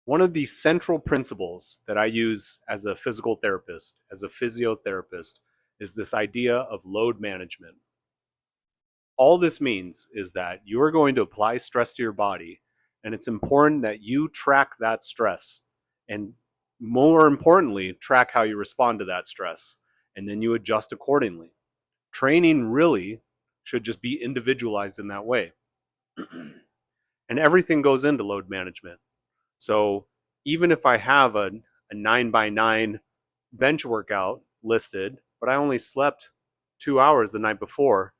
One of the central principles that I use as a physical therapist, as a physiotherapist, is this idea of load management. All this means is that you are going to apply stress to your body, and it's important that you track that stress, and more importantly, track how you respond to that stress, and then you adjust accordingly. Training really should just be individualized in that way. And everything goes into load management. So even if I have a 9 by 9 bench workout listed, but I only slept 2 hours the night before,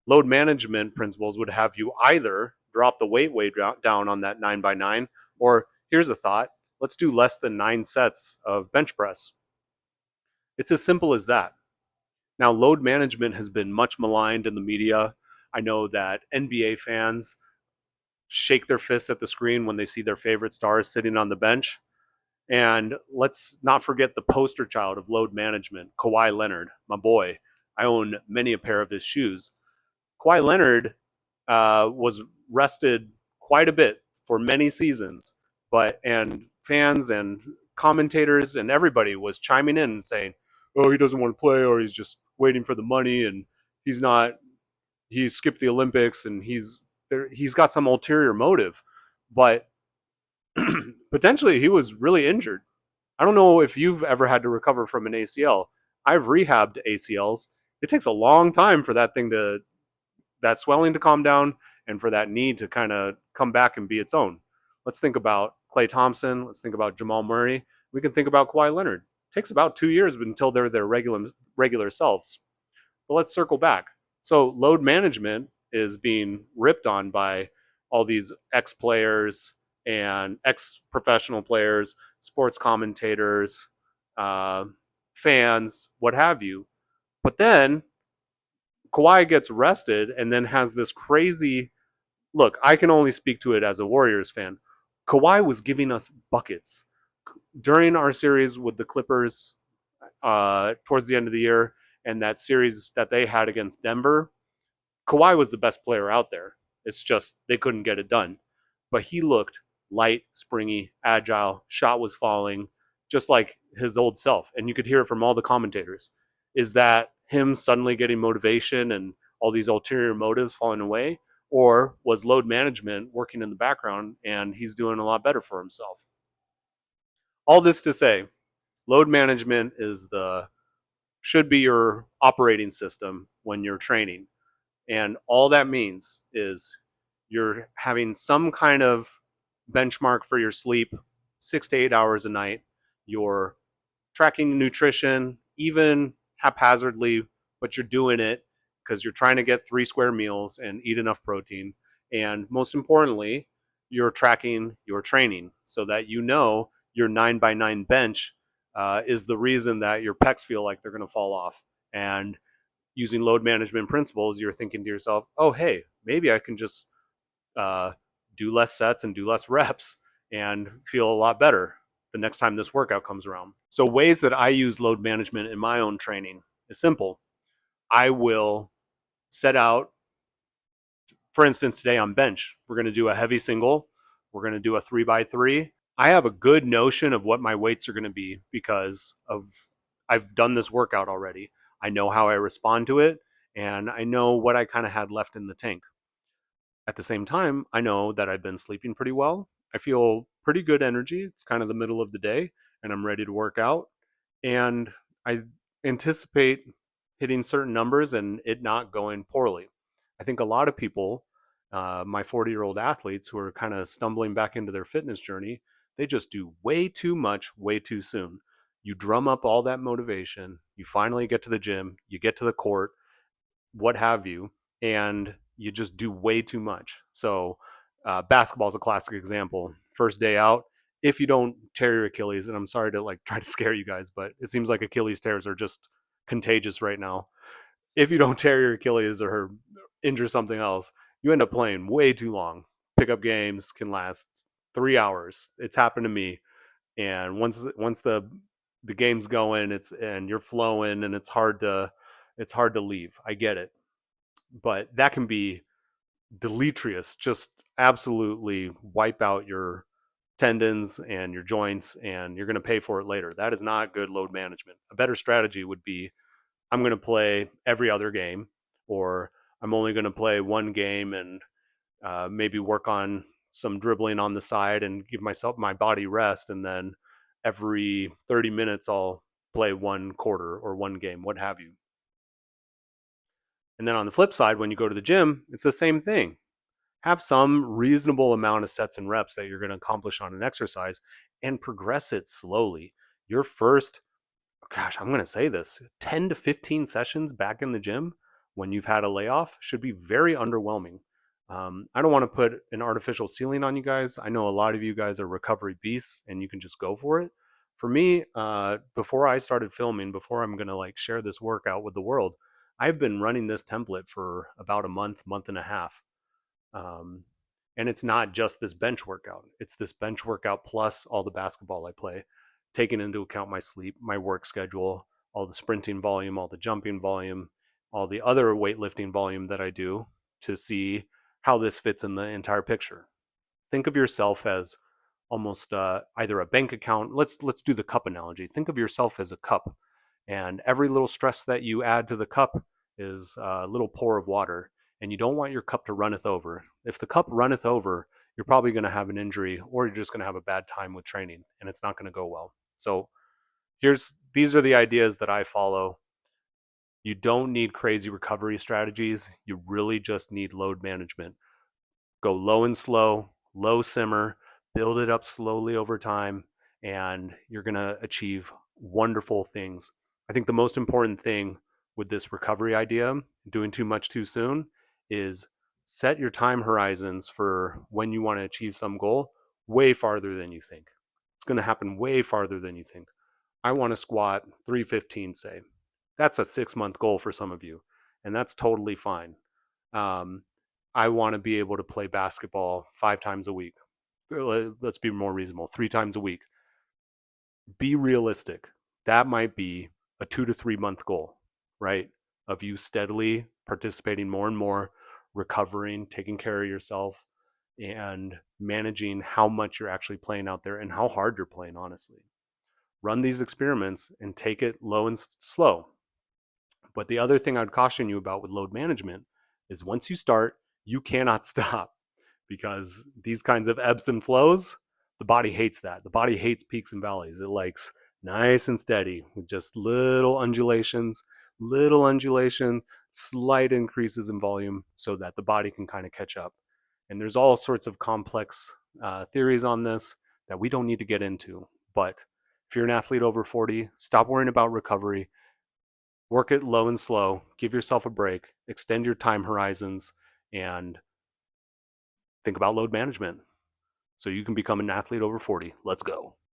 load management principles would have you either drop the weight way down on that 9 by 9, or here's a thought, let's do less than 9 sets of bench press. It's as simple as that. Now, load management has been much maligned in the media. I know that NBA fans shake their fists at the screen when they see their favorite stars sitting on the bench. And let's not forget the poster child of load management, Kawhi Leonard, my boy. I own many a pair of his shoes. Kawhi Leonard was rested quite a bit for many seasons, and fans and commentators and everybody was chiming in and saying, "Oh, he doesn't want to play, or he's just waiting for the money, and he's not. He skipped the Olympics, and he's there. He's got some ulterior motive." But potentially, he was really injured. I don't know if you've ever had to recover from an ACL. I've rehabbed ACLs. It takes a long time for that swelling to calm down and for that knee to kind of come back and be its own. Let's think about Klay Thompson. Let's think about Jamal Murray. We can think about Kawhi Leonard. It takes about 2 years until they're their regular selves. But let's circle back. So load management is being ripped on by all these ex-players and ex-professional players, sports commentators, uh, fans, what have you. But then Kawhi gets rested and then has this crazy look. I can only speak to it as a Warriors fan. Kawhi was giving us buckets during our series with the Clippers towards the end of the year, and that series that they had against Denver. Kawhi was the best player out there. It's just they couldn't get it done. But he looked light, springy, agile, shot was falling, just like his old self. And you could hear it from all the commentators. Is that him suddenly getting motivation and all these ulterior motives falling away? Or was load management working in the background and he's doing a lot better for himself? All this to say, load management should be your operating system when you're training. And all that means is you're having some kind of benchmark for your sleep, 6 to 8 hours a night. You're tracking nutrition, even haphazardly, but you're doing it because you're trying to get 3 square meals and eat enough protein. And most importantly, you're tracking your training so that you know your 9 by 9 bench is the reason that your pecs feel like they're going to fall off. And using load management principles, you're thinking to yourself, oh, hey, maybe I can just uh, do less sets and do less reps and feel a lot better the next time this workout comes around. So, ways that I use load management in my own training is simple. I will set out, for instance, today on bench, we're going to do a heavy single, we're going to do a 3 by 3. I have a good notion of what my weights are going to be because I've done this workout already. I know how I respond to it, and I know what I kind of had left in the tank. At the same time, I know that I've been sleeping pretty well. I feel pretty good energy. It's kind of the middle of the day, and I'm ready to work out. And I anticipate hitting certain numbers and it not going poorly. I think a lot of people, my 40-year-old athletes who are kind of stumbling back into their fitness journey, they just do way too much way too soon. You drum up all that motivation, you finally get to the gym, you get to the court, what have you, and you just do way too much. So, basketball is a classic example. First day out, if you don't tear your Achilles, and I'm sorry to like try to scare you guys, but it seems like Achilles tears are just contagious right now. If you don't tear your Achilles or injure something else, you end up playing way too long. Pickup games can last 3 hours. It's happened to me. And once the game's going, and you're flowing, and it's hard to leave. I get it, but that can be deleterious. Just absolutely wipe out your tendons and your joints, and you're going to pay for it later. That is not good load management. A better strategy would be, I'm going to play every other game, or I'm only going to play one game and maybe work on some dribbling on the side and give my body rest, and then every 30 minutes I'll play one quarter or one game, what have you. And then on the flip side, when you go to the gym, it's the same thing. Have some reasonable amount of sets and reps that you're going to accomplish on an exercise, and progress it slowly. Your first, gosh, I'm going to say this, 10 to 15 sessions back in the gym when you've had a layoff should be very underwhelming. I don't want to put an artificial ceiling on you guys. I know a lot of you guys are recovery beasts and you can just go for it. For me, before I started filming, before I'm going to like share this workout with the world, I've been running this template for about a month, month and a half. Um, and it's not just this bench workout. It's this bench workout plus all the basketball I play, taking into account my sleep, my work schedule, all the sprinting volume, all the jumping volume, all the other weightlifting volume that I do, to see how this fits in the entire picture. Think of yourself as almost either a bank account. Let's do the cup analogy. Think of yourself as a cup, and every little stress that you add to the cup is a little pour of water, and you don't want your cup to runneth over. If the cup runneth over, you're probably going to have an injury, or you're just going to have a bad time with training, and it's not going to go well. So these are the ideas that I follow. You don't need crazy recovery strategies. You really just need load management. Go low and slow, low simmer, build it up slowly over time, and you're going to achieve wonderful things. I think the most important thing with this recovery idea, doing too much too soon, is set your time horizons for when you want to achieve some goal way farther than you think. It's going to happen way farther than you think. I want to squat 315, say. That's a 6-month goal for some of you, and that's totally fine. Um, I want to be able to play basketball 5 times a week. Let's be more reasonable, 3 times a week. Be realistic. That might be a 2 to 3 month goal, right? Of you steadily participating more and more, recovering, taking care of yourself, and managing how much you're actually playing out there and how hard you're playing, honestly. Run these experiments and take it low and slow. But the other thing I'd caution you about with load management is once you start, you cannot stop, because these kinds of ebbs and flows, the body hates that. The body hates peaks and valleys. It likes nice and steady with just little undulations, slight increases in volume so that the body can kind of catch up. And there's all sorts of complex theories on this that we don't need to get into. But if you're an athlete over 40, stop worrying about recovery. Work it low and slow, give yourself a break, extend your time horizons, and think about load management so you can become an athlete over 40. Let's go.